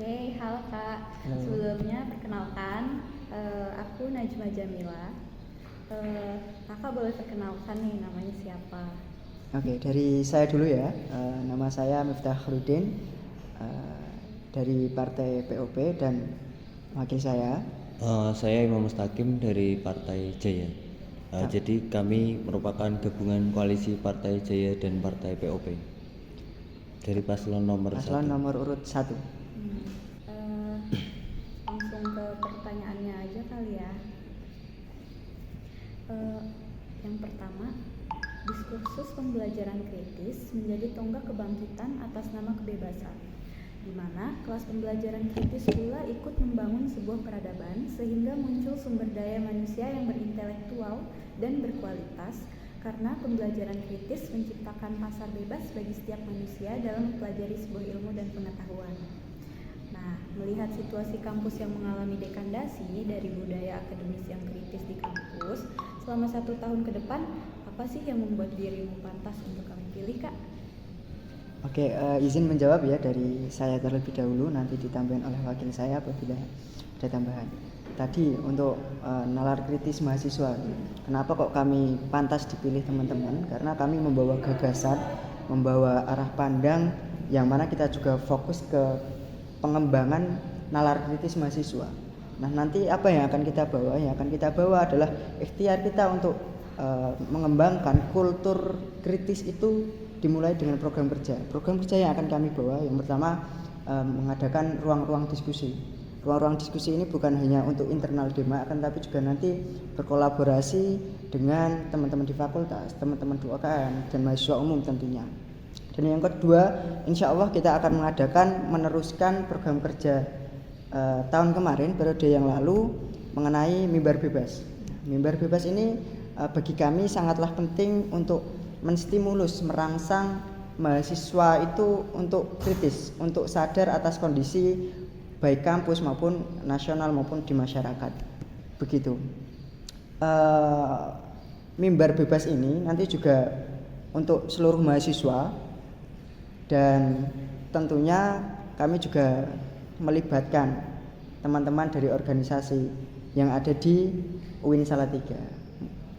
Oke, halo Kak. Halo. Sebelumnya perkenalkan, aku Najma Jamila. Kakak boleh perkenalkan nih namanya siapa? Oke, dari saya dulu ya. Nama saya Miftah Khairudin, dari Partai POP, dan wakil saya. Saya Imam Mustaqim dari Partai Jaya. Jadi kami merupakan gabungan koalisi Partai Jaya dan Partai POP dari paslon nomor 1. Paslon nomor urut 1. Langsung ke pertanyaannya aja kali ya. Yang pertama, diskursus pembelajaran kritis menjadi tonggak kebangkitan atas nama kebebasan, di mana kelas pembelajaran kritis pula ikut membangun sebuah peradaban sehingga muncul sumber daya manusia yang berintelektual dan berkualitas, karena pembelajaran kritis menciptakan pasar bebas bagi setiap manusia dalam mempelajari sebuah ilmu dan pengetahuan. Nah, melihat situasi kampus yang mengalami dekadasi dari budaya akademis yang kritis di kampus selama 1 tahun ke depan, apa sih yang membuat dirimu pantas untuk kami pilih, Kak? Oke, izin menjawab ya dari saya terlebih dahulu, nanti ditambahin oleh wakil saya apabila ada tambahan. Tadi untuk nalar kritis mahasiswa, kenapa kok kami pantas dipilih teman-teman? Karena kami membawa gagasan, membawa arah pandang yang mana kita juga fokus ke pengembangan nalar kritis mahasiswa. Nah, nanti apa yang akan kita bawa? Yang akan kita bawa adalah ikhtiar kita untuk mengembangkan kultur kritis itu dimulai dengan program kerja. Program kerja yang akan kami bawa yang pertama mengadakan ruang-ruang diskusi. Ruang-ruang diskusi ini bukan hanya untuk internal Dema, akan tapi juga nanti berkolaborasi dengan teman-teman di fakultas, teman-teman di UKM, dan mahasiswa umum tentunya. Dan yang kedua, insya Allah kita akan meneruskan program kerja tahun kemarin, periode yang lalu, mengenai mimbar bebas. Mimbar bebas ini bagi kami sangatlah penting untuk menstimulus, merangsang mahasiswa itu untuk kritis, untuk sadar atas kondisi baik kampus maupun nasional maupun di masyarakat. Begitu. Mimbar bebas ini nanti juga untuk seluruh mahasiswa, dan tentunya kami juga melibatkan teman-teman dari organisasi yang ada di UIN Salatiga.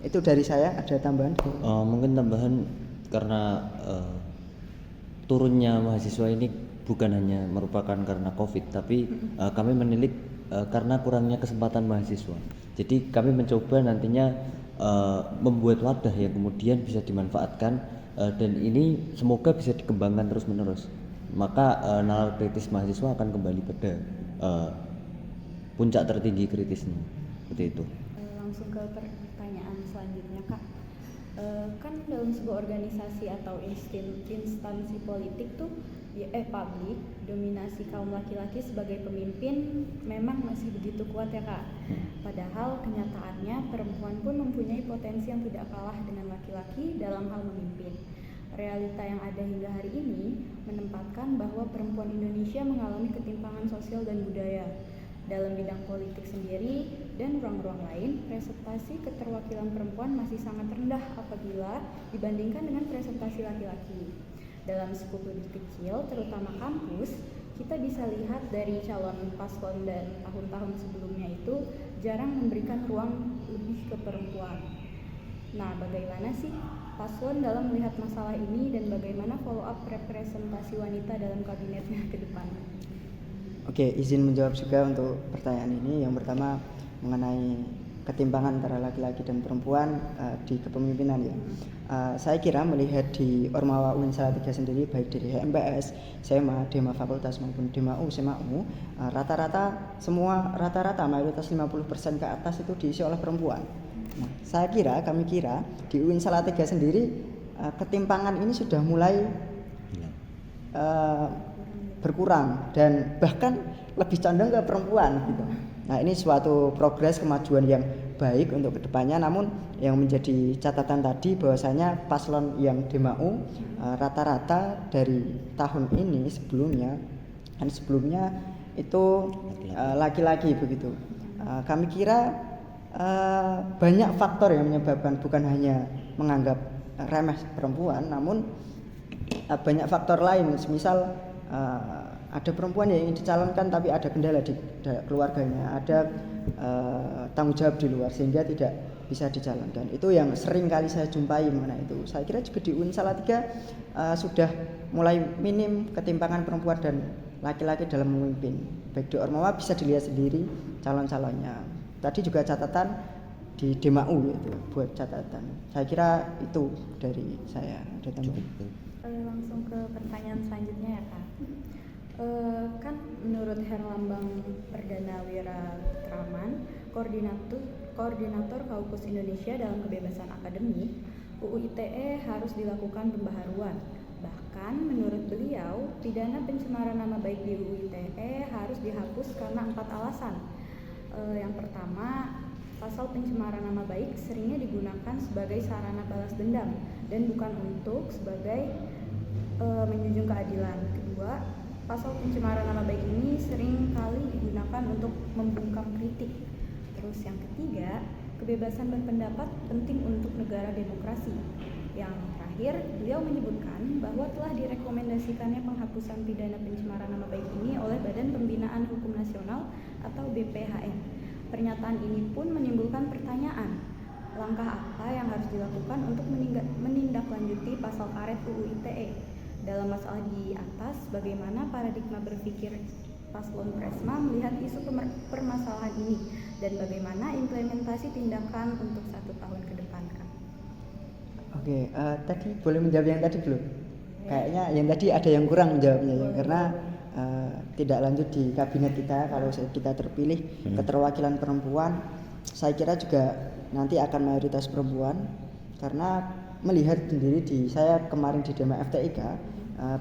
Itu dari saya, ada tambahan? Mungkin tambahan karena turunnya mahasiswa ini bukan hanya merupakan karena COVID, tapi kami menilik karena kurangnya kesempatan mahasiswa. Jadi kami mencoba nantinya membuat wadah yang kemudian bisa dimanfaatkan, dan ini semoga bisa dikembangkan terus-menerus. Maka nalar kritis mahasiswa akan kembali pada puncak tertinggi kritisnya, seperti itu. Langsung ke pertanyaan selanjutnya, Kak. Kan dalam sebuah organisasi atau instansi politik tuh publik, dominasi kaum laki-laki sebagai pemimpin memang masih begitu kuat ya, Kak. Padahal kenyataannya perempuan pun mempunyai potensi yang tidak kalah dengan laki-laki dalam hal memimpin. Realita yang ada hingga hari ini menempatkan bahwa perempuan Indonesia mengalami ketimpangan sosial dan budaya. Dalam bidang politik sendiri dan ruang-ruang lain, presentasi keterwakilan perempuan masih sangat rendah apabila dibandingkan dengan presentasi laki-laki. Dalam skup lebih kecil, terutama kampus, kita bisa lihat dari calon paslon dan tahun-tahun sebelumnya itu jarang memberikan ruang lebih ke perempuan. Nah, bagaimana sih paslon dalam melihat masalah ini dan bagaimana follow up representasi wanita dalam kabinetnya ke depan? Oke, izin menjawab juga untuk pertanyaan ini. Yang pertama mengenai ketimpangan antara laki-laki dan perempuan di kepemimpinan ya. Saya kira melihat di Ormawa UIN Salatiga sendiri, baik dari HMPS, SEMA, Dema Fakultas maupun Dema U, SEMA U, rata-rata mayoritas 50% ke atas itu diisi oleh perempuan. Nah, kami kira di UIN Salatiga sendiri ketimpangan ini sudah mulai berkurang dan bahkan lebih condong ke perempuan gitu. Nah, ini suatu progres kemajuan yang baik untuk kedepannya. Namun yang menjadi catatan tadi bahwasanya paslon yang DEMAU rata-rata dari tahun ini sebelumnya itu laki-laki begitu. Kami kira banyak faktor yang menyebabkan, bukan hanya menganggap remeh perempuan, namun banyak faktor lain, misal ada perempuan yang ingin dicalonkan tapi ada kendala di keluarganya, ada tanggung jawab di luar sehingga tidak bisa dicalonkan. Itu yang sering kali saya jumpai mengenai itu. Saya kira juga di UIN Salatiga sudah mulai minim ketimpangan perempuan dan laki-laki dalam memimpin. Baik di Ormawa bisa dilihat sendiri calon-calonnya. Tadi juga catatan di Demau itu buat catatan. Saya kira itu dari saya. Ada tambahan? Langsung ke pertanyaan selanjutnya ya Kak. Kan menurut Herlambang Perdana Wiratraman, koordinator Kaukus Indonesia dalam kebebasan akademik, UU ITE harus dilakukan pembaharuan. Bahkan menurut beliau, pidana pencemaran nama baik di UU ITE harus dihapus karena 4 alasan. Yang pertama, pasal pencemaran nama baik seringnya digunakan sebagai sarana balas dendam dan bukan untuk sebagai menjunjung keadilan. Kedua, pasal pencemaran nama baik ini sering kali digunakan untuk membungkam kritik. Terus yang ketiga, kebebasan berpendapat penting untuk negara demokrasi. Yang terakhir, beliau menyebutkan bahwa telah direkomendasikannya penghapusan pidana pencemaran nama baik ini oleh Badan Pembinaan Hukum Nasional atau BPHN. Pernyataan ini pun menimbulkan pertanyaan, langkah apa yang harus dilakukan untuk menindaklanjuti pasal karet UU ITE? Dalam masalah di atas, bagaimana paradigma berpikir Paslon Presma melihat isu permasalahan ini dan bagaimana implementasi tindakan untuk 1 tahun ke depan, Kak? Oke, tadi boleh menjawab yang tadi belum? Kayaknya yang tadi ada yang kurang menjawabnya ya, karena tidak lanjut di kabinet kita. Kalau kita terpilih keterwakilan perempuan, saya kira juga nanti akan mayoritas perempuan, karena melihat sendiri saya kemarin di Dema FTIK,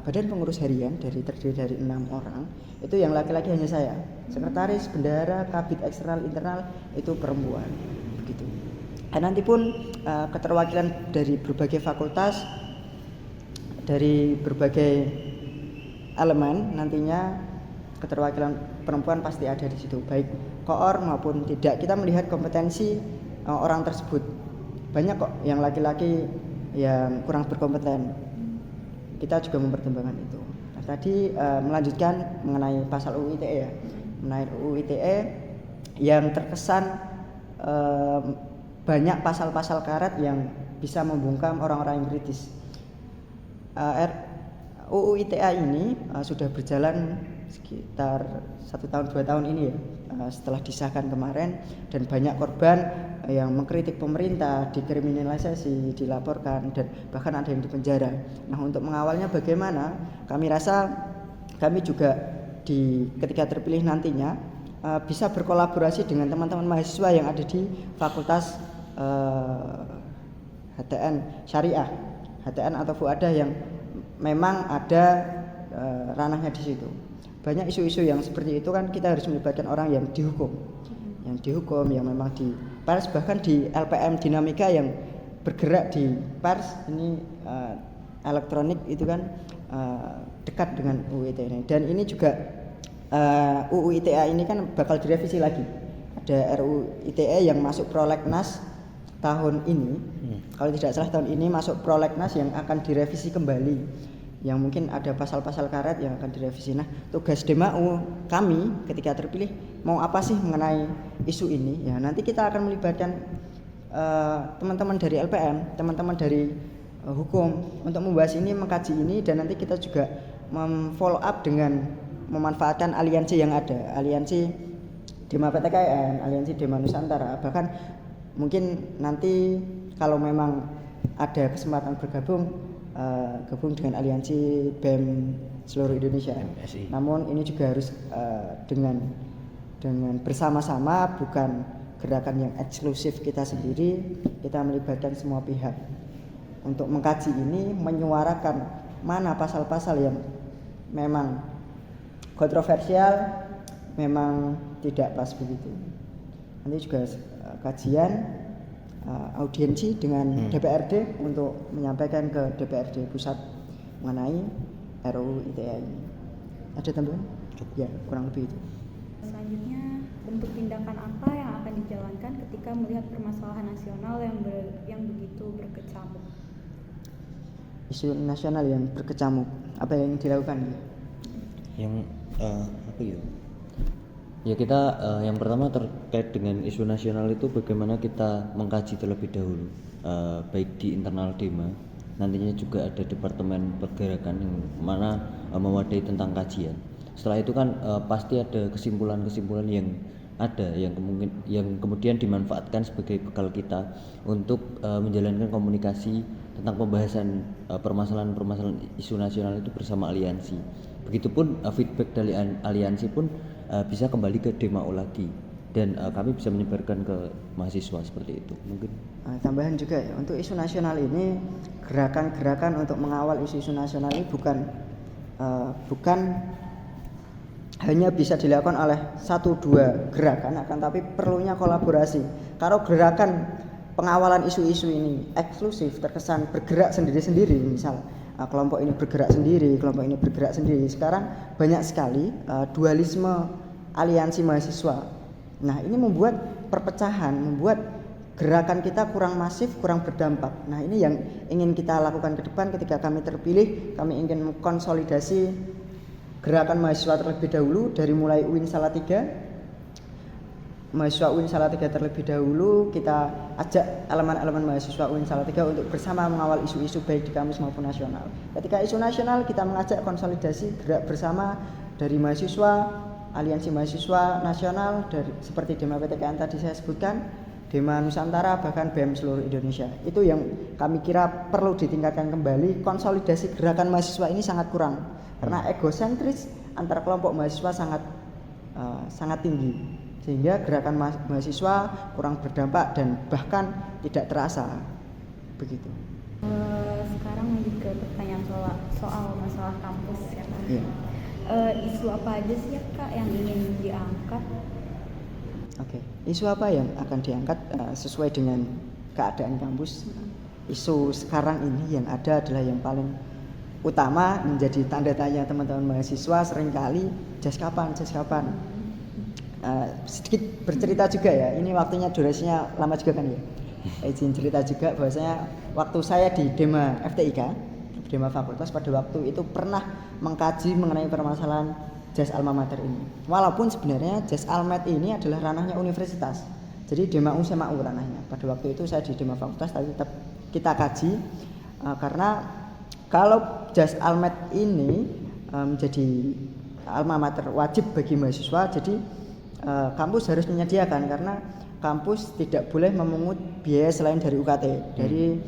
badan pengurus harian terdiri dari 6 orang, itu yang laki-laki hanya saya. Sekretaris, bendahara, kabid eksternal internal itu perempuan, begitu. Nanti pun keterwakilan dari berbagai fakultas, dari berbagai elemen, nantinya keterwakilan perempuan pasti ada di situ, baik koor maupun tidak. Kita melihat kompetensi orang tersebut. Banyak kok yang laki-laki yang kurang berkompeten. Kita juga mempertimbangkan itu. Nah, tadi melanjutkan mengenai pasal UU ITE ya. Mengenai UU ITE yang terkesan banyak pasal-pasal karet yang bisa membungkam orang-orang yang kritis. UU ITE ini sudah berjalan sekitar 1 tahun 2 tahun ini ya, setelah disahkan kemarin, dan banyak korban yang mengkritik pemerintah, dikriminalisasi, dilaporkan, dan bahkan ada yang dipenjara. Nah, untuk mengawalnya bagaimana? Kami rasa kami juga ketika terpilih nantinya bisa berkolaborasi dengan teman-teman mahasiswa yang ada di Fakultas HTN Syariah, HTN atau Fuadah, yang memang ada ranahnya di situ. Banyak isu-isu yang seperti itu kan kita harus melibatkan orang yang dihukum, yang memang di pers, bahkan di LPM Dinamika yang bergerak di pers ini elektronik itu kan dekat dengan UU ITE ini. Dan ini juga UU ITE ini kan bakal direvisi lagi. Ada RUU ITE yang masuk prolegnas tahun ini, kalau tidak salah tahun ini masuk prolegnas yang akan direvisi kembali, yang mungkin ada pasal-pasal karet yang akan direvisi. Nah, tugas Demau kami ketika terpilih mau apa sih mengenai isu ini? Ya, nanti kita akan melibatkan teman-teman dari LPM, teman-teman dari hukum untuk membahas ini, mengkaji ini, dan nanti kita juga follow up dengan memanfaatkan aliansi yang ada, aliansi Dema PTKN, aliansi Dema Nusantara. Bahkan mungkin nanti kalau memang ada kesempatan bergabung, gabung dengan aliansi BEM seluruh Indonesia. MSI. Namun ini juga harus dengan bersama-sama, bukan gerakan yang eksklusif kita sendiri. Kita melibatkan semua pihak untuk mengkaji ini, menyuarakan mana pasal-pasal yang memang kontroversial, memang tidak pas begitu. Nanti juga kajian audiensi dengan DPRD untuk menyampaikan ke DPRD pusat mengenai RUU ITE ini. Ada tambahan? Ya, kurang lebih itu. Selanjutnya, bentuk tindakan apa yang akan dijalankan ketika melihat permasalahan nasional yang begitu berkecamuk? Isu nasional yang berkecamuk, apa yang dilakukan? Yang Apa ya? Ya kita yang pertama terkait dengan isu nasional itu bagaimana kita mengkaji terlebih dahulu, baik di internal Dema, nantinya juga ada departemen pergerakan yang mana mewadai tentang kajian. Setelah itu kan pasti ada kesimpulan-kesimpulan yang ada yang kemudian dimanfaatkan sebagai bekal kita untuk menjalankan komunikasi tentang pembahasan permasalahan-permasalahan isu nasional itu bersama aliansi. Begitupun feedback dari aliansi pun bisa kembali ke Demau lagi dan kami bisa menyebarkan ke mahasiswa seperti itu mungkin. Tambahan juga ya, untuk isu nasional ini gerakan-gerakan untuk mengawal isu-isu nasional ini bukan hanya bisa dilakukan oleh 1-2 gerakan, akan tapi perlunya kolaborasi. Kalau gerakan pengawalan isu-isu ini eksklusif, terkesan bergerak sendiri-sendiri, misal kelompok ini bergerak sendiri, kelompok ini bergerak sendiri. Sekarang banyak sekali dualisme aliansi mahasiswa. Nah, ini membuat perpecahan, membuat gerakan kita kurang masif, kurang berdampak. Nah, ini yang ingin kita lakukan ke depan ketika kami terpilih. Kami ingin mengkonsolidasi gerakan mahasiswa terlebih dahulu dari mulai UIN Salatiga. Mahasiswa UIN Salatiga terlebih dahulu kita ajak elemen-elemen mahasiswa UIN Salatiga untuk bersama mengawal isu-isu baik di kampus maupun nasional. Ketika isu nasional kita mengajak konsolidasi gerak bersama dari mahasiswa, aliansi mahasiswa nasional dari seperti Dema PTKN tadi saya sebutkan, Dema Nusantara, bahkan BEM seluruh Indonesia. Itu yang kami kira perlu ditingkatkan kembali. Konsolidasi gerakan mahasiswa ini sangat kurang karena egosentris antar kelompok mahasiswa sangat tinggi, sehingga gerakan mahasiswa kurang berdampak dan bahkan tidak terasa begitu. Sekarang lanjut ke pertanyaan soal masalah kampus ya Kak. Iya. Isu apa aja sih ya Kak yang ingin diangkat? Oke, isu apa yang akan diangkat sesuai dengan keadaan kampus? Isu sekarang ini yang ada adalah yang paling utama menjadi tanda tanya teman-teman mahasiswa seringkali jas kapan. Sedikit bercerita juga ya, ini waktunya durasinya lama juga kan ya. Izin cerita juga bahwasanya waktu saya di Dema FTIK, Dema Fakultas, pada waktu itu pernah mengkaji mengenai permasalahan jas alma mater ini. Walaupun sebenarnya jas almet ini adalah ranahnya universitas. Jadi Dema SEMAU ranahnya. Pada waktu itu saya di Dema Fakultas, tapi tetap kita kaji karena kalau jas almet ini menjadi alma mater wajib bagi mahasiswa, jadi kampus harus menyediakan karena kampus tidak boleh memungut biaya selain dari UKT, dari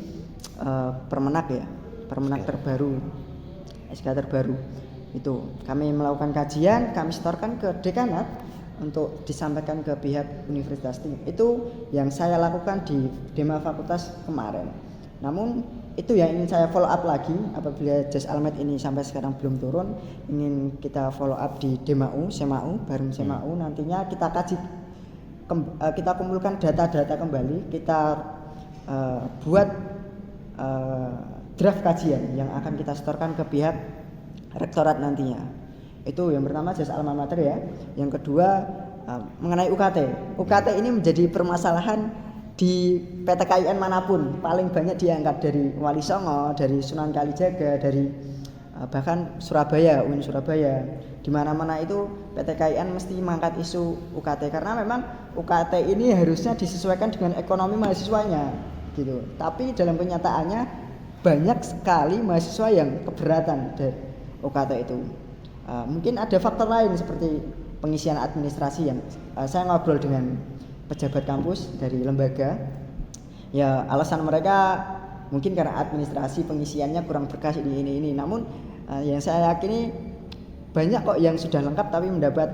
Permenak ya, Permenak terbaru, SK terbaru. Itu kami melakukan kajian, kami setorkan ke dekanat untuk disampaikan ke pihak universitas. Itu yang saya lakukan di Dema Fakultas kemarin. Namun itu yang ingin saya follow up lagi apabila jas almet ini sampai sekarang belum turun, ingin kita follow up di Demau SEMAU, bareng SEMAU. Nantinya kita kaji, kita kumpulkan data-data kembali, kita buat draft kajian yang akan kita setorkan ke pihak rektorat nantinya. Itu yang pertama jas alma mater ya. Yang kedua mengenai UKT. UKT ini menjadi permasalahan di PTKIN manapun, paling banyak diangkat dari Wali Songo, dari Sunan Kalijaga, dari bahkan Surabaya, UIN Surabaya. Di mana-mana itu PTKIN mesti mengangkat isu UKT karena memang UKT ini harusnya disesuaikan dengan ekonomi mahasiswanya gitu. Tapi dalam kenyataannya banyak sekali mahasiswa yang keberatan dari UKT itu. Mungkin ada faktor lain seperti pengisian administrasi yang saya ngobrol dengan pejabat kampus dari lembaga, ya alasan mereka mungkin karena administrasi pengisiannya kurang berkas ini. Namun yang saya yakini banyak kok yang sudah lengkap tapi mendapat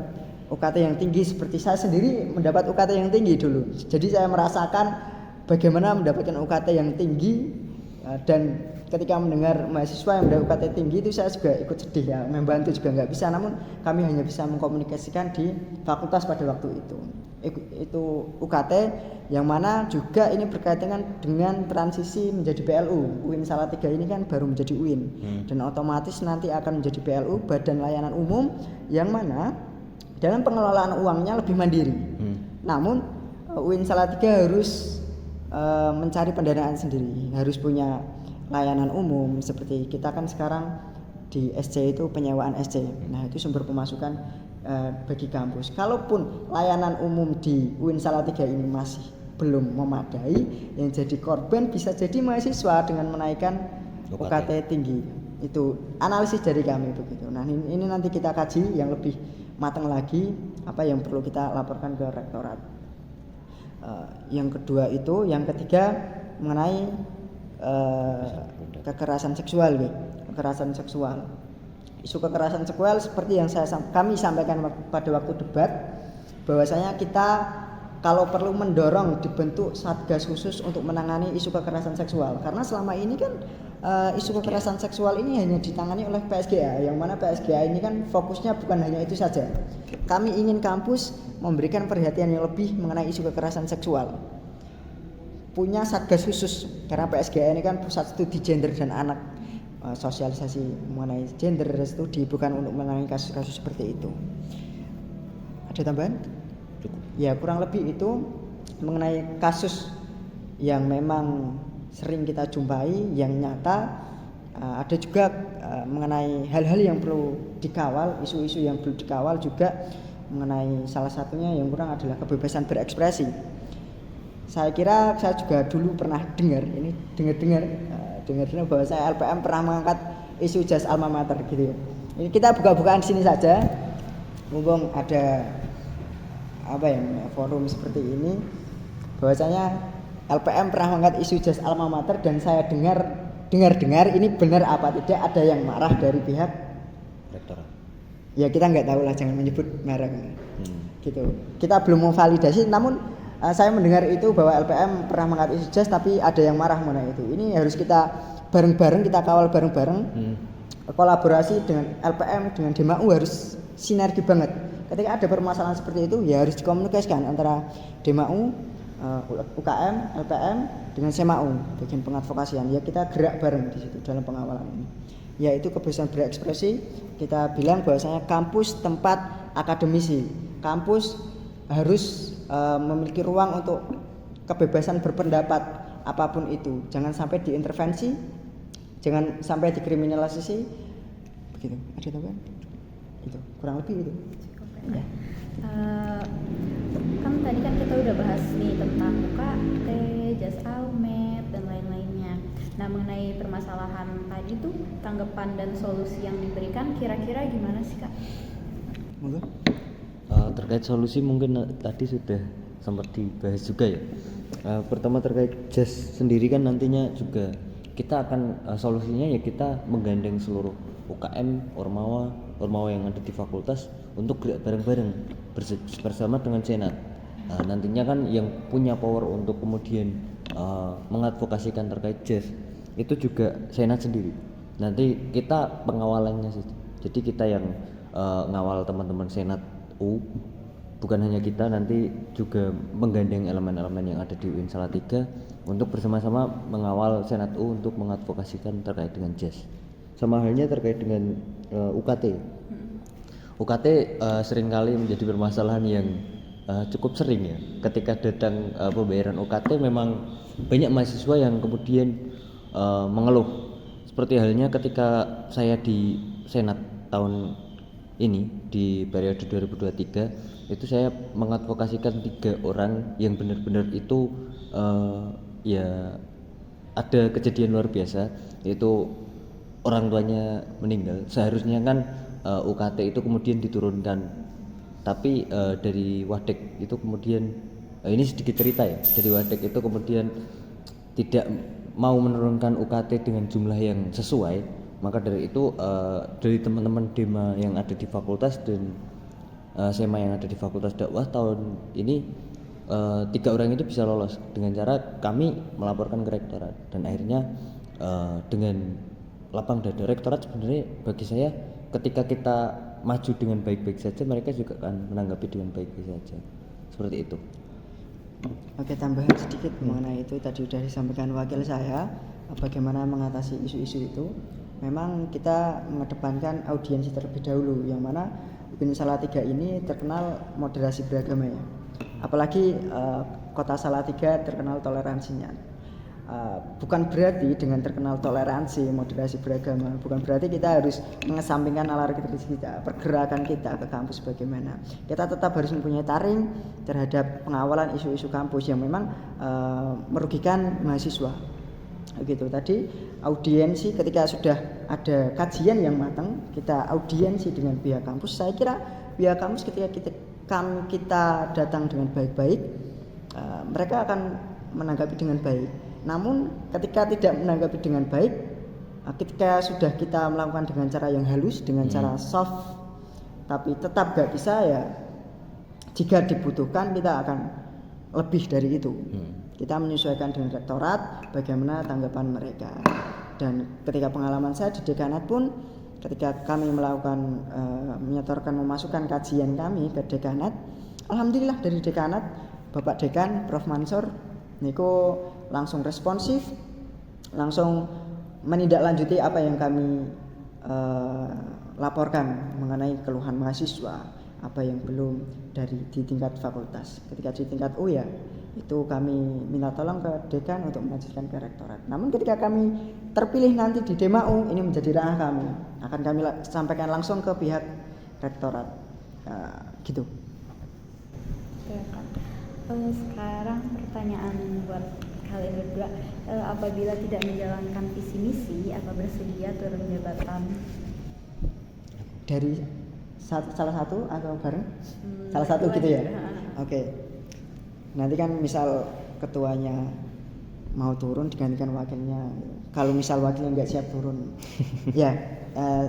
UKT yang tinggi. Seperti saya sendiri mendapat UKT yang tinggi dulu, jadi saya merasakan bagaimana mendapatkan UKT yang tinggi. Dan ketika mendengar mahasiswa yang mendapat UKT tinggi itu saya juga ikut sedih ya, membantu juga nggak bisa, namun kami hanya bisa mengkomunikasikan di fakultas pada waktu itu UKT yang mana juga ini berkaitan dengan transisi menjadi PLU. UIN Salatiga ini kan baru menjadi UIN dan otomatis nanti akan menjadi PLU, Badan Layanan Umum, yang mana dalam pengelolaan uangnya lebih mandiri. Namun UIN Salatiga harus mencari pendanaan sendiri, harus punya layanan umum. Seperti kita kan sekarang di SC itu penyewaan SC. Nah, itu sumber pemasukan bagi kampus. Kalaupun layanan umum di UIN Salatiga ini masih belum memadai, yang jadi korban bisa jadi mahasiswa dengan menaikkan UKT tinggi. Itu analisis dari kami begitu. Nah, ini nanti kita kaji yang lebih matang lagi apa yang perlu kita laporkan ke rektorat. Yang kedua itu, yang ketiga mengenai kekerasan seksual, kekerasan seksual. Isu kekerasan seksual seperti yang kami sampaikan pada waktu debat, bahwasanya kita kalau perlu mendorong dibentuk satgas khusus untuk menangani isu kekerasan seksual, karena selama ini kan isu kekerasan seksual ini hanya ditangani oleh PSGA, yang mana PSGA ini kan fokusnya bukan hanya itu saja. Kami ingin kampus memberikan perhatian yang lebih mengenai isu kekerasan seksual, punya satgas khusus, karena PSGA ini kan pusat studi gender dan anak, sosialisasi mengenai gender studi, bukan untuk menangani kasus-kasus seperti itu. Ada tambahan? Cukup. Ya, kurang lebih itu mengenai kasus yang memang sering kita jumpai yang nyata. Ada juga mengenai hal-hal yang perlu dikawal, isu-isu yang perlu dikawal juga, mengenai salah satunya yang kurang adalah kebebasan berekspresi. Saya kira saya juga dulu pernah dengar bahwa saya LPM pernah mengangkat isu jas alma mater gitu ya. Ini kita buka-bukaan di sini saja, mumpung ada forum seperti ini, bahwasanya LPM pernah mengangkat isu jas alma mater, dan saya dengar ini benar apa tidak, ada yang marah dari pihak Rektorat. Ya kita nggak tahu lah, jangan menyebut merek gitu. Kita belum memvalidasi, namun saya mendengar itu bahwa LPM pernah mengangkat isu jas, tapi ada yang marah mengenai itu. Ini harus kita bareng-bareng, kita kawal bareng-bareng. Kolaborasi dengan LPM, dengan DMAU harus sinergi banget. Ketika ada permasalahan seperti itu, ya harus dikomunikasikan antara DMAU, UKM, LPM dengan SEMAU, bagian pengadvokasian. Ya kita gerak bareng di situ dalam pengawalan ini. Yaitu kebebasan berekspresi. Kita bilang bahwasanya kampus tempat akademisi. Kampus harus memiliki ruang untuk kebebasan berpendapat apapun itu. Jangan sampai diintervensi, jangan sampai dikriminalisasi. Begitu. Ada tambahan? Itu kurang lebih itu. Ya. Kan tadi kan kita udah bahas nih tentang UKT, jas almet dan lain-lainnya. Nah, mengenai permasalahan tadi tuh, tanggapan dan solusi yang diberikan kira-kira gimana sih, Kak? Monggo. Terkait solusi mungkin tadi sudah sempat dibahas juga ya. Pertama terkait jas sendiri kan nantinya juga kita akan solusinya ya kita menggandeng seluruh UKM, ormawa yang ada di fakultas untuk gerak bareng-bareng bersama dengan Senat. Nantinya kan yang punya power untuk kemudian mengadvokasikan terkait jas itu juga Senat sendiri. Nanti kita pengawalannya sih. Jadi kita yang ngawal teman-teman Senat U, bukan hanya kita, nanti juga menggandeng elemen-elemen yang ada di UIN Salatiga untuk bersama-sama mengawal Senat U untuk mengadvokasikan terkait dengan jas. Sama halnya terkait dengan UKT. UKT seringkali menjadi permasalahan yang cukup sering ya. Ketika datang pembayaran UKT, memang banyak mahasiswa yang kemudian mengeluh. Seperti halnya ketika saya di Senat tahun ini di periode 2023 itu saya mengadvokasikan 3 orang yang benar-benar itu ya ada kejadian luar biasa, yaitu orang tuanya meninggal. Seharusnya kan UKT itu kemudian diturunkan, tapi dari Wadek itu kemudian ini sedikit cerita ya, dari Wadek itu kemudian tidak mau menurunkan UKT dengan jumlah yang sesuai. Maka dari itu dari teman-teman DEMA yang ada di fakultas dan SEMA yang ada di fakultas dakwah tahun ini 3 orang itu bisa lolos dengan cara kami melaporkan ke rektorat, dan akhirnya dengan lapang dada rektorat sebenarnya bagi saya ketika kita maju dengan baik-baik saja, mereka juga akan menanggapi dengan baik-baik saja, seperti itu. Oke, tambahan sedikit mengenai itu, tadi sudah disampaikan wakil saya bagaimana mengatasi isu-isu itu. Memang kita mengedepankan audiensi terlebih dahulu, yang mana UIN Salatiga ini terkenal moderasi beragama ya. Apalagi kota Salatiga terkenal toleransinya. bukan berarti dengan terkenal toleransi, moderasi beragama, bukan berarti kita harus mengesampingkan nalar kritis kita, pergerakan kita ke kampus bagaimana. Kita tetap harus mempunyai taring terhadap pengawalan isu-isu kampus yang memang merugikan mahasiswa. Begitu tadi audiensi ketika sudah ada kajian yang matang, kita audiensi dengan pihak kampus. Saya kira pihak kampus ketika kita datang dengan baik-baik, mereka akan menanggapi dengan baik. Namun ketika tidak menanggapi dengan baik, ketika sudah kita melakukan dengan cara yang halus, dengan cara soft, tapi tetap gak bisa, ya jika dibutuhkan kita akan lebih dari itu. Kita menyesuaikan dengan rektorat bagaimana tanggapan mereka. Dan ketika pengalaman saya di dekanat pun, ketika kami melakukan menyetorkan memasukkan kajian kami ke dekanat, alhamdulillah dari dekanat Bapak Dekan Prof Mansur niku langsung responsif, langsung menindaklanjuti apa yang kami laporkan mengenai keluhan mahasiswa, apa yang belum di tingkat fakultas. Ketika di tingkat U ya itu kami minta tolong ke dekan untuk melanjutkan ke rektorat. Namun ketika kami terpilih nanti di DEMAU, ini menjadi ranah kami, akan kami sampaikan langsung ke pihak rektorat. Gitu. Oke, Kak. Sekarang pertanyaan buat kalian berdua, apabila tidak menjalankan visi misi, apa bersedia turun jabatan? Dari salah satu atau bareng? Salah satu gitu ya? Oke. Nanti kan misal ketuanya mau turun digantikan wakilnya. Kalau misal wakilnya nggak siap turun, ya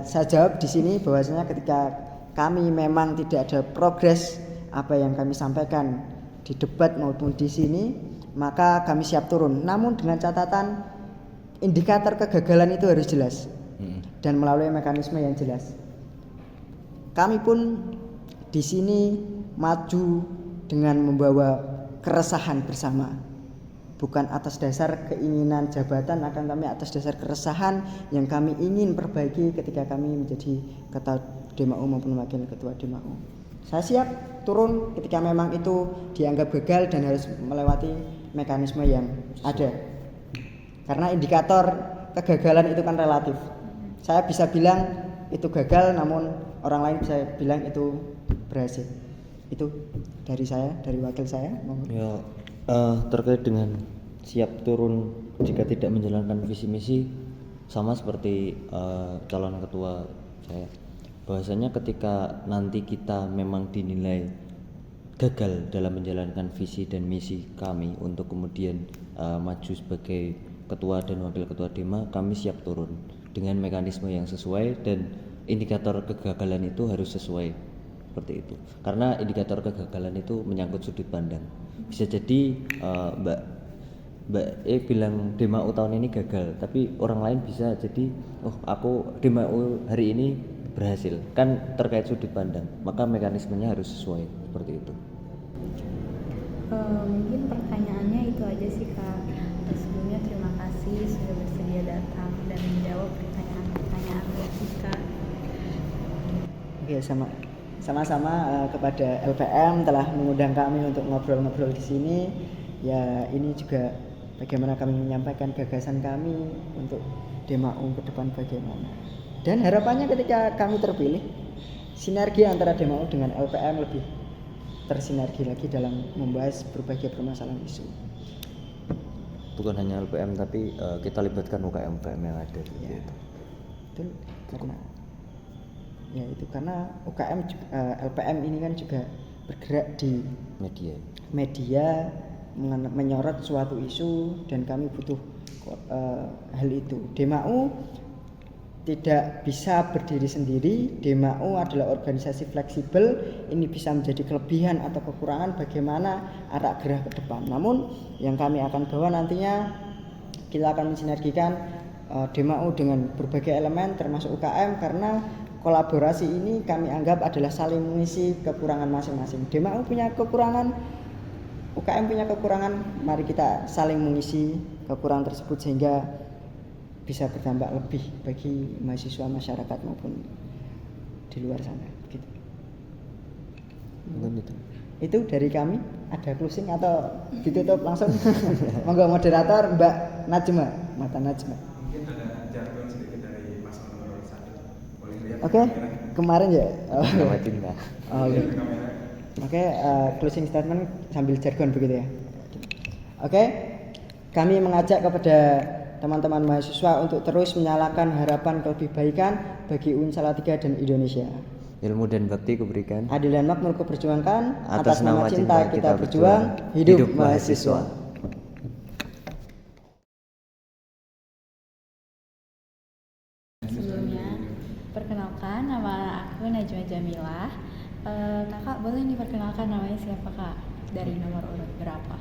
saya jawab di sini bahwasanya ketika kami memang tidak ada progres apa yang kami sampaikan di debat maupun di sini, maka kami siap turun. Namun dengan catatan indikator kegagalan itu harus jelas dan melalui mekanisme yang jelas. Kami pun di sini maju dengan membawa keresahan bersama, bukan atas dasar keinginan jabatan, akan kami atas dasar keresahan yang kami ingin perbaiki ketika kami menjadi ketua DEMAU maupun wakil ketua DEMAU. Saya siap turun ketika memang itu dianggap gagal dan harus melewati mekanisme yang ada. Karena indikator kegagalan itu kan relatif. Saya bisa bilang itu gagal, namun orang lain bisa bilang itu berhasil. Itu dari saya, dari wakil saya. Ya, terkait dengan siap turun jika tidak menjalankan visi misi, sama seperti calon ketua saya, bahwasanya ketika nanti kita memang dinilai gagal dalam menjalankan visi dan misi kami untuk kemudian maju sebagai ketua dan wakil ketua DEMA, kami siap turun dengan mekanisme yang sesuai dan indikator kegagalan itu harus sesuai. Seperti itu, karena indikator kegagalan itu menyangkut sudut pandang. Bisa jadi Mbak E bilang DEMAU tahun ini gagal, tapi orang lain bisa jadi aku DEMAU hari ini berhasil. Kan terkait sudut pandang, maka mekanismenya harus sesuai. Seperti itu. Mungkin pertanyaannya itu aja sih, Kak. Sebelumnya terima kasih sudah bersedia datang dan menjawab pertanyaan-pertanyaan kita. Oke, sama-sama kepada LPM telah mengundang kami untuk ngobrol-ngobrol di sini. Ya, ini juga bagaimana kami menyampaikan gagasan kami untuk DEMAU ke depan bagaimana. Dan harapannya ketika kami terpilih, sinergi antara DEMAU dengan LPM lebih tersinergi lagi dalam membahas berbagai permasalahan isu. Bukan hanya LPM, tapi kita libatkan UKM-UKM yang ada. Ya, betul, karena UKM LPM ini kan juga bergerak di media menyorot suatu isu dan kami butuh hal itu. DEMAU tidak bisa berdiri sendiri. DEMAU adalah organisasi fleksibel. Ini bisa menjadi kelebihan atau kekurangan bagaimana arah gerak ke depan. Namun yang kami akan bawa nantinya, kita akan mensinergikan DEMAU dengan berbagai elemen termasuk UKM, karena kolaborasi ini kami anggap adalah saling mengisi kekurangan masing-masing. DEMAU punya kekurangan, UKM punya kekurangan, mari kita saling mengisi kekurangan tersebut sehingga bisa berdampak lebih bagi mahasiswa, masyarakat maupun di luar sana. Gitu. Mungkin Itu dari kami. ada closing atau ditutup langsung? Monggo moderator Mbak Najma, Mata Najma. Mungkin ada jargon sedikit dari paslon nomor 1. Boleh lihat Oke, kemarin ya. Nama cinta. Oke. Oke, closing statement sambil jargon begitu ya. Oke, kami mengajak kepada teman-teman mahasiswa untuk terus menyalakan harapan kebaikan bagi UIN Salatiga dan Indonesia. Ilmu dan bakti kuberikan. Adil dan makmur kuperjuangkan, Atas nama cinta kita berjuang. hidup Hidup mahasiswa. mahasiswa. Sebelumnya, perkenalkan nama aku Najwa Jamilah. Kakak boleh nih perkenalkan namanya siapa kak? Dari nomor urut berapa?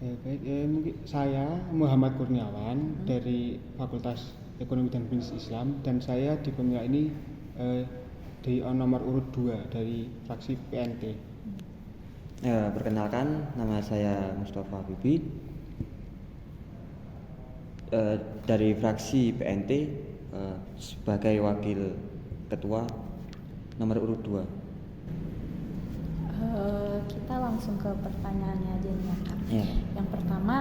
Baik, mungkin saya Muhammad Kurniawan dari Fakultas Ekonomi dan Bisnis Islam, dan saya di pemilihan ini di nomor urut 2 dari fraksi PNT. Perkenalkan, nama saya Mustafa Bibi dari fraksi PNT sebagai wakil ketua nomor urut 2. Kita langsung ke pertanyaannya aja nih ya kak. Ya. Yang pertama,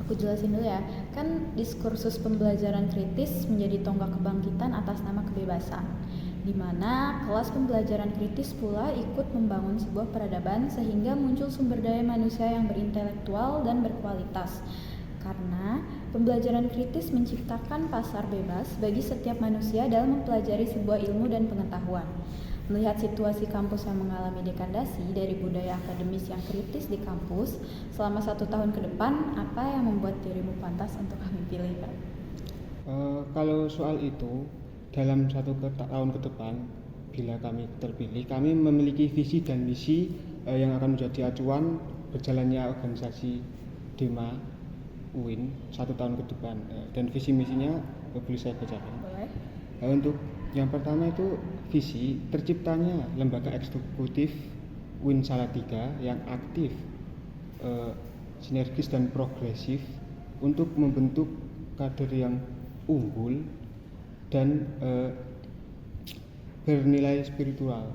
aku jelasin dulu ya. Kan diskursus pembelajaran kritis menjadi tonggak kebangkitan atas nama kebebasan, di mana kelas pembelajaran kritis pula ikut membangun sebuah peradaban sehingga muncul sumber daya manusia yang berintelektual dan berkualitas. Karena pembelajaran kritis menciptakan pasar bebas bagi setiap manusia dalam mempelajari sebuah ilmu dan pengetahuan. Melihat situasi kampus yang mengalami dekadasi dari budaya akademis yang kritis di kampus selama 1 tahun ke depan, apa yang membuat dirimu pantas untuk kami pilih, Kak? Kalau soal itu, dalam 1 tahun ke depan, bila kami terpilih, kami memiliki visi dan misi yang akan menjadi acuan berjalannya organisasi DEMA UIN 1 tahun ke depan. Dan visi misinya boleh saya bacakan. Boleh? Untuk yang pertama itu visi terciptanya lembaga eksekutif UIN Salatiga yang aktif, sinergis dan progresif untuk membentuk kader yang unggul dan bernilai spiritual.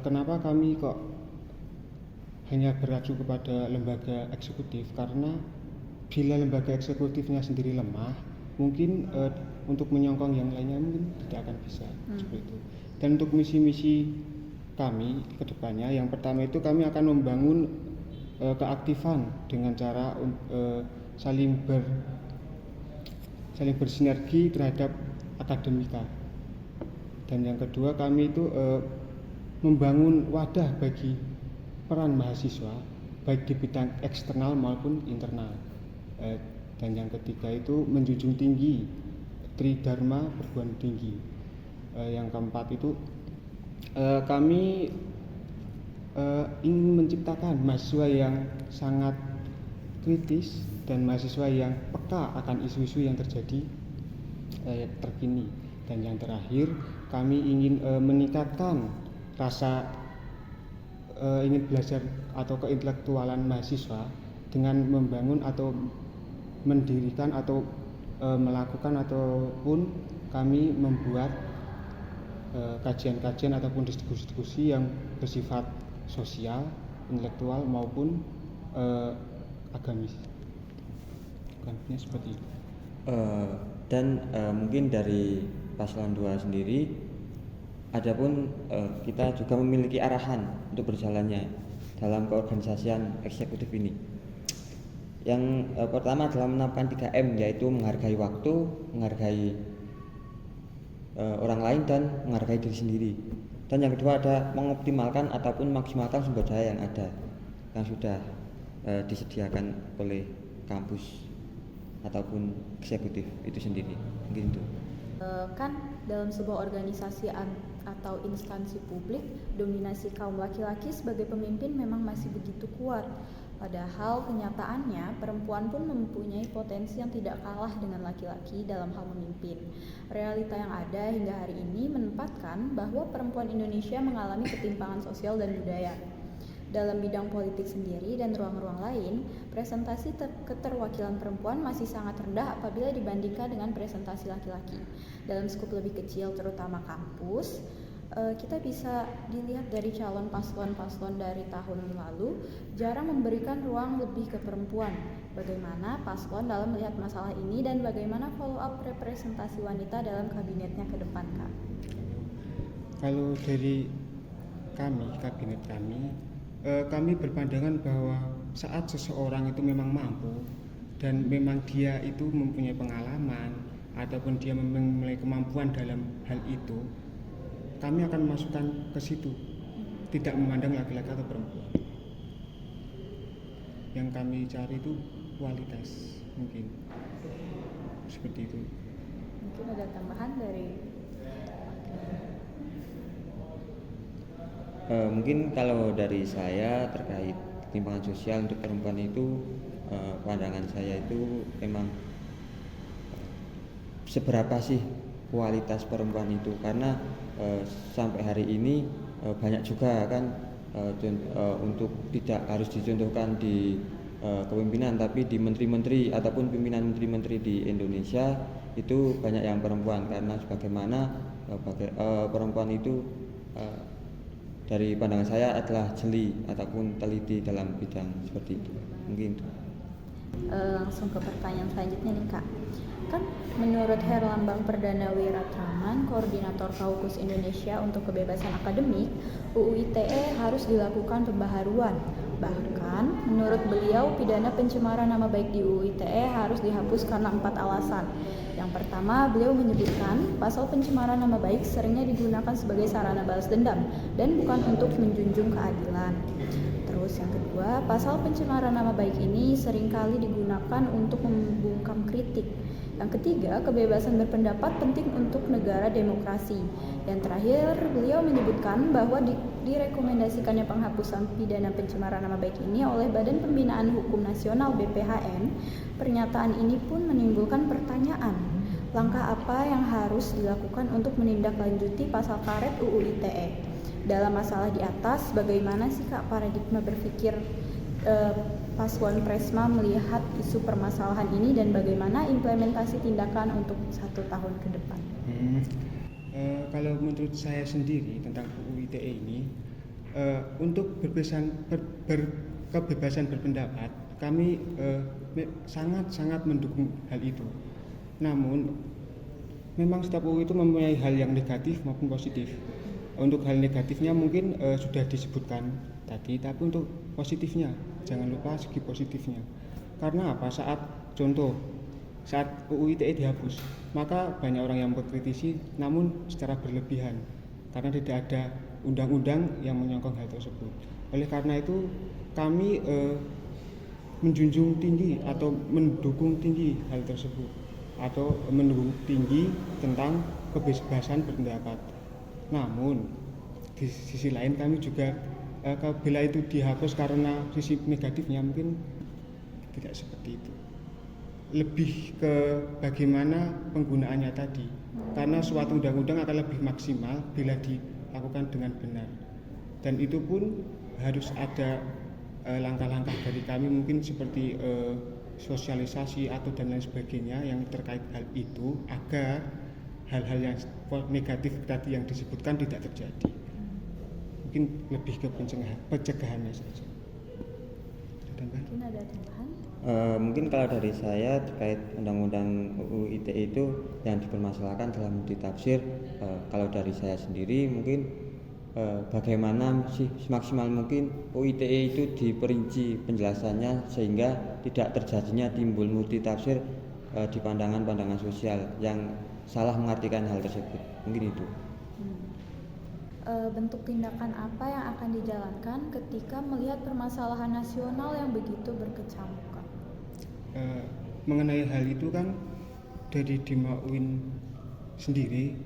Kenapa kami kok hanya beraju kepada lembaga eksekutif? Karena bila lembaga eksekutifnya sendiri lemah, mungkin untuk menyongkong yang lainnya mungkin tidak akan bisa seperti itu. Dan untuk misi-misi kami ke depannya, yang pertama itu kami akan membangun keaktifan dengan cara saling bersinergi terhadap akademika. Dan yang kedua, kami itu membangun wadah bagi peran mahasiswa baik di bidang eksternal maupun internal. Dan yang ketiga itu menjunjung tinggi Tridharma perguruan tinggi. Yang keempat itu kami ingin menciptakan mahasiswa yang sangat kritis dan mahasiswa yang peka akan isu-isu yang terjadi terkini. Dan yang terakhir, kami ingin meningkatkan rasa ingin belajar atau keintelektualan mahasiswa dengan membangun atau mendirikan atau melakukan ataupun kami membuat kajian-kajian ataupun diskusi-diskusi yang bersifat sosial, intelektual maupun agamis. Bukannya seperti itu. Dan mungkin dari paslon 2 sendiri, adapun kita juga memiliki arahan untuk berjalannya dalam keorganisasian eksekutif ini. Yang pertama adalah menerapkan 3M, yaitu menghargai waktu, menghargai orang lain, dan menghargai diri sendiri. Dan yang kedua ada mengoptimalkan ataupun maksimalkan sumber daya yang ada, yang sudah disediakan oleh kampus ataupun eksekutif itu sendiri. Mungkin itu. Kan dalam sebuah organisasi atau instansi publik, dominasi kaum laki-laki sebagai pemimpin memang masih begitu kuat. Padahal kenyataannya perempuan pun mempunyai potensi yang tidak kalah dengan laki-laki dalam hal memimpin. Realita yang ada hingga hari ini menempatkan bahwa perempuan Indonesia mengalami ketimpangan sosial dan budaya. Dalam bidang politik sendiri dan ruang-ruang lain, presentasi keterwakilan perempuan masih sangat rendah apabila dibandingkan dengan presentasi laki-laki. Dalam skup lebih kecil terutama kampus, Kita bisa dilihat dari calon paslon-paslon dari tahun lalu jarang memberikan ruang lebih ke perempuan. Bagaimana paslon dalam melihat masalah ini dan bagaimana follow up representasi wanita dalam kabinetnya ke depan, Kak? Kalau dari kabinet kami berpandangan bahwa saat seseorang itu memang mampu dan memang dia itu mempunyai pengalaman ataupun dia mempunyai kemampuan dalam hal itu, kami akan masukkan ke situ, tidak memandang laki-laki atau perempuan. Yang kami cari itu kualitas, mungkin seperti itu. Mungkin ada tambahan dari Mungkin kalau dari saya terkait ketimpangan sosial untuk perempuan itu, pandangan saya itu memang seberapa sih kualitas perempuan itu, karena sampai hari ini banyak juga kan untuk tidak harus dicontohkan di kepemimpinan, tapi di menteri-menteri ataupun pimpinan menteri-menteri di Indonesia itu banyak yang perempuan, karena sebagaimana perempuan itu dari pandangan saya adalah jeli ataupun teliti dalam bidang seperti itu. Mungkin itu. Langsung ke pertanyaan selanjutnya nih, Kak. Kan menurut Herlambang Perdana Wiratraman, Koordinator Kaukus Indonesia untuk Kebebasan Akademik, UU ITE harus dilakukan pembaharuan. Bahkan menurut beliau, pidana pencemaran nama baik di UU ITE harus dihapus karena 4 alasan. Yang pertama, beliau menyebutkan pasal pencemaran nama baik seringnya digunakan sebagai sarana balas dendam dan bukan untuk menjunjung keadilan. Terus yang kedua, pasal pencemaran nama baik ini seringkali digunakan untuk membungkam kritik. Yang ketiga, kebebasan berpendapat penting untuk negara demokrasi. Yang terakhir, beliau menyebutkan bahwa direkomendasikannya penghapusan pidana pencemaran nama baik ini oleh Badan Pembinaan Hukum Nasional BPHN. Pernyataan ini pun menimbulkan pertanyaan, langkah apa yang harus dilakukan untuk menindaklanjuti pasal karet UU ITE? Dalam masalah di atas, bagaimana sih, Kak, paradigma berpikir Paslon Presma melihat isu permasalahan ini dan bagaimana implementasi tindakan untuk 1 tahun ke depan? Kalau menurut saya sendiri tentang UU ITE ini, untuk kebebasan berpendapat, kami sangat mendukung hal itu. Namun, memang setiap UU itu mempunyai hal yang negatif maupun positif. Untuk hal negatifnya mungkin sudah disebutkan tadi, tapi untuk positifnya jangan lupa segi positifnya. Karena apa? Saat UU ITE dihapus, maka banyak orang yang berkritisi, namun secara berlebihan, karena tidak ada undang-undang yang menyokong hal tersebut. Oleh karena itu, kami menjunjung tinggi atau mendukung tinggi hal tersebut, atau mendukung tinggi tentang kebebasan berpendapat. Namun di sisi lain kami juga bila itu dihapus karena sisi negatifnya mungkin tidak seperti itu. Lebih ke bagaimana penggunaannya tadi. Karena suatu undang-undang akan lebih maksimal bila dilakukan dengan benar. Dan itu pun harus ada langkah-langkah dari kami, mungkin seperti sosialisasi atau dan lain sebagainya yang terkait hal itu, agar hal-hal yang negatif tadi yang disebutkan tidak terjadi. Mungkin lebih ke pencegahannya saja. Mungkin ada tambahan? Mungkin kalau dari saya terkait undang-undang UU ITE itu yang dipermasalahkan dalam multitafsir, kalau dari saya sendiri mungkin bagaimana sih semaksimal mungkin UU ITE itu diperinci penjelasannya sehingga tidak terjadinya timbul multitafsir di pandangan-pandangan sosial yang salah mengartikan hal tersebut. Mungkin itu. Bentuk tindakan apa yang akan dijalankan ketika melihat permasalahan nasional yang begitu berkecamuk? Mengenai hal itu kan dari Dima UIN sendiri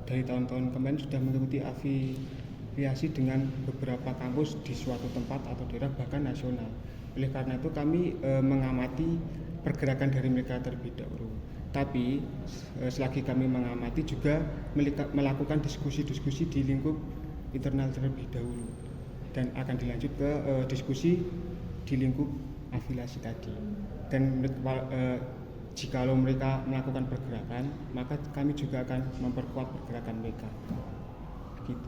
dari tahun-tahun kemarin sudah mengikuti afiliasi dengan beberapa kampus di suatu tempat atau daerah bahkan nasional. Oleh karena itu kami mengamati pergerakan dari mereka terlebih dahulu. Tapi selagi kami mengamati juga melakukan diskusi-diskusi di lingkup internal terlebih dahulu dan akan dilanjut ke diskusi di lingkup afiliasi tadi. Dan jikalau mereka melakukan pergerakan, maka kami juga akan memperkuat pergerakan mereka. Begitu.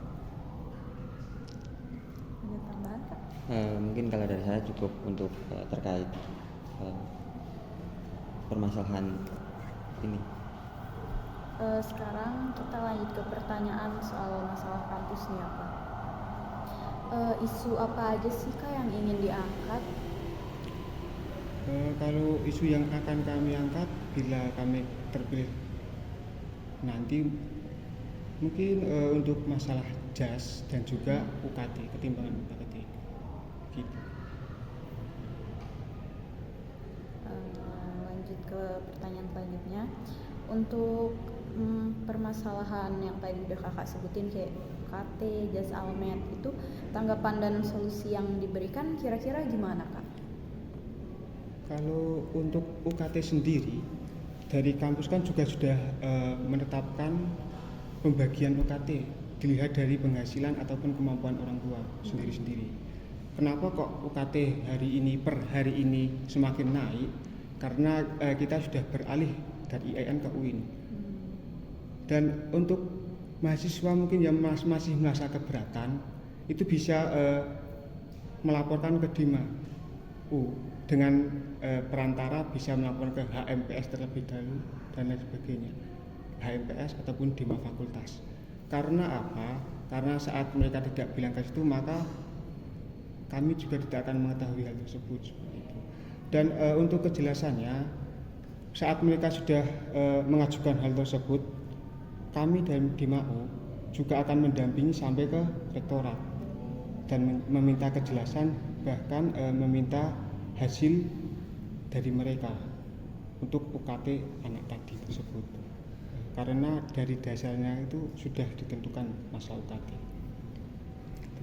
mungkin kalau dari saya cukup untuk terkait permasalahan ini. Sekarang kita lanjut ke pertanyaan soal masalah kampus nih ya Kak. Isu apa aja sih Kak yang ingin diangkat? Kalau isu yang akan kami angkat bila kami terpilih nanti mungkin untuk masalah JAS dan juga UKT, ketimbangan UKT gitu. Lanjut ke pertanyaan selanjutnya. Untuk permasalahan yang tadi udah kakak sebutin kayak UKT, JAS Almed itu tanggapan dan solusi yang diberikan kira-kira gimana Kak? Kalau untuk UKT sendiri dari kampus kan juga sudah menetapkan pembagian UKT dilihat dari penghasilan ataupun kemampuan orang tua sendiri-sendiri. Kenapa kok UKT hari ini per hari ini semakin naik? Karena kita sudah beralih dari IAIN ke UIN. Dan untuk mahasiswa mungkin yang masih merasa keberatan itu bisa melaporkan ke DIMA dengan perantara bisa melaporkan ke HMPS terlebih dahulu dan lain sebagainya, HMPS ataupun DIMA fakultas. Karena apa? Karena saat mereka tidak bilang ke situ maka kami juga tidak akan mengetahui hal tersebut seperti itu. Dan untuk kejelasannya saat mereka sudah mengajukan hal tersebut, kami dari DIMAU juga akan mendampingi sampai ke rektorat dan meminta kejelasan, bahkan meminta hasil dari mereka untuk UKT anak tadi tersebut. Karena dari dasarnya itu sudah ditentukan masalah UKT.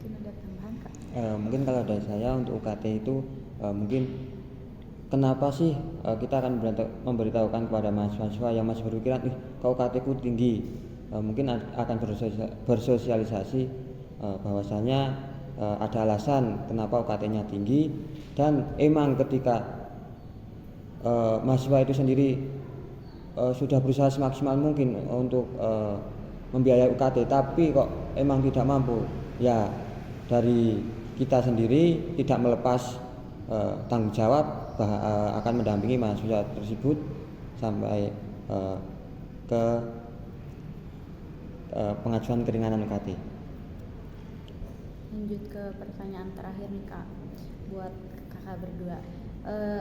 Mungkin ada tambahan Kak? Mungkin kalau dari saya untuk UKT itu mungkin kenapa sih kita akan memberitahukan kepada mahasiswa yang masih berpikiran kok UKT ku tinggi, mungkin akan bersosialisasi bahwasanya ada alasan kenapa UKT-nya tinggi, dan emang ketika mahasiswa itu sendiri sudah berusaha semaksimal mungkin untuk membiayai UKT tapi kok emang tidak mampu, ya dari kita sendiri tidak melepas tanggung jawab akan mendampingi mahasiswa tersebut sampai ke pengajuan keringanan UKT. Lanjut ke pertanyaan terakhir nih Kak, buat kakak berdua.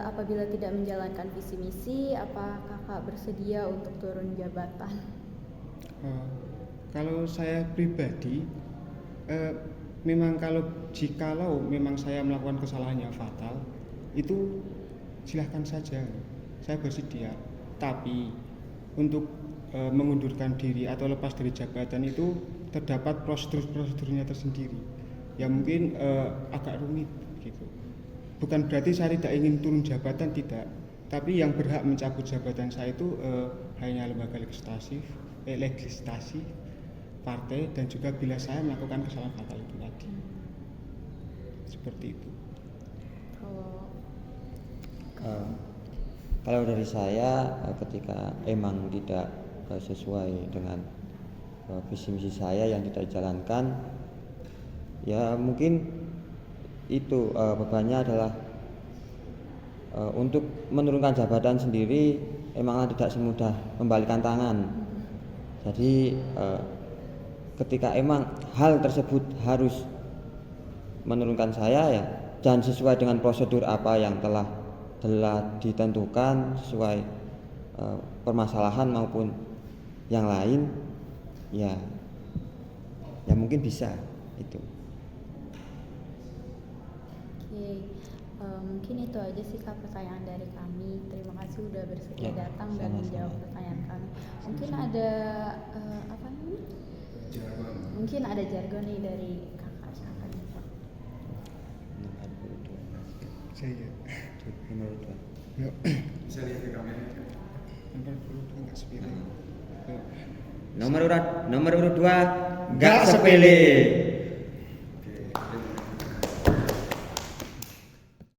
Apabila tidak menjalankan visi misi, apa kakak bersedia untuk turun jabatan? Kalau saya pribadi, memang jikalau memang saya melakukan kesalahan yang fatal, itu silahkan saja, saya bersedia. Tapi untuk mengundurkan diri atau lepas dari jabatan itu terdapat prosedurnya tersendiri, yang mungkin agak rumit gitu. Bukan berarti saya tidak ingin turun jabatan, tidak. Tapi yang berhak mencabut jabatan saya itu hanya lembaga legislasi, partai, dan juga bila saya melakukan kesalahan fatal itu tadi. Seperti itu. Kalau dari saya ketika emang tidak sesuai dengan visi misi saya yang tidak dijalankan, ya mungkin itu bebannya adalah untuk menurunkan jabatan sendiri emanglah tidak semudah membalikan tangan. Jadi ketika emang hal tersebut harus menurunkan saya, ya dan sesuai dengan prosedur apa yang telah ditentukan sesuai permasalahan maupun yang lain, ya mungkin bisa itu. Oke, mungkin itu aja sih Kak pertanyaan dari kami. Terima kasih udah bersedia datang dan menjawab pertanyaan kami. Mungkin ada apa namanya? Mungkin ada jargon nih dari kakak. Saya Nomor 2. Bisa lihat ke kamera. Nomor 2 enggak sepele. Nomor urut 2 enggak sepele.